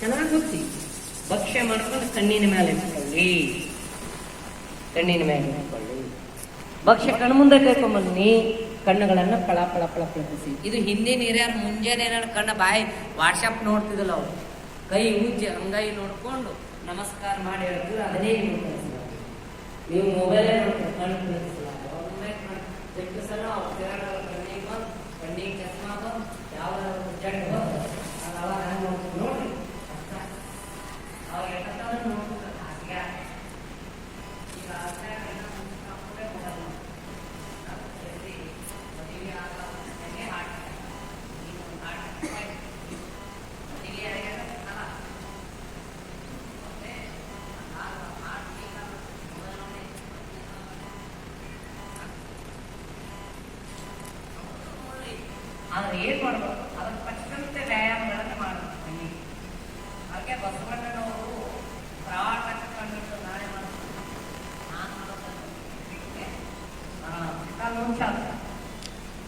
ಚೆನ್ನಾಗಿ ಗೊತ್ತಿ. ಭಕ್ಷ್ಯ ಮಾಡ್ಕೊಂಡು ಕಣ್ಣಿನ ಮೇಲೆ ಇಟ್ಕೊಳ್ಳಿ, ಕಣ್ಣಿನ ಮೇಲೆ ಇಟ್ಕೊಳ್ಳಿ. ಭಕ್ಷ್ಯ ಕಣ್ಮುಂದೆ ಕೈಕೊಂಬನ್ನಿ, ಕಣ್ಣುಗಳನ್ನ ಪಳ ಪಳ ಪಳ ಪಳಪಿಸಿ. ಇದು ಹಿಂದಿನ ಹಿರಿಯರು ಮುಂಜಾನೆ ಕಣ್ಣ ಬಾಯಿ ವಾಟ್ಸಪ್ ನೋಡ್ತಿದ್ದಲ್ಲ, ಅವ್ರು ಕೈ ಉಜ್ಜಿ ಅಂಗೈ ನೋಡ್ಕೊಂಡು ನಮಸ್ಕಾರ ಮಾಡಿ ಹೇಳ್ತಿದ್ರು. ಅದನ್ನೇ ನೀವು ಮೊಬೈಲೇ ನೋಡ್ಕೊಂಡು ಕಣ್ಣು ಕಳಿಸಲ್ಲ. ಎಷ್ಟು ಸಲ ಕಣ್ಣಿಗೆ ಬಂದು ಕಣ್ಣಿಗೆ ಚಸ್ಮಾ ಬಂದು ಯಾವ ಜಡ್ ಬಂದು ನೋಡ್ರಿ ಅವಾಗ ನೋಡ್ತಾರೆ. ಆದ್ರೆ ಏನ್ ಮಾಡ್ಬೇಕು, ಅದಕ್ಕೆ ತಕ್ಕಂತೆ ವ್ಯಾಯಾಮಗಳನ್ನು ಮಾಡಬೇಕು. ಹಾಗೆ ಬಸವಣ್ಣನವರು ಪ್ರಾಣ ಕಂಡು ನಾಳೆ ಮಾಡ್ತಾರೆ.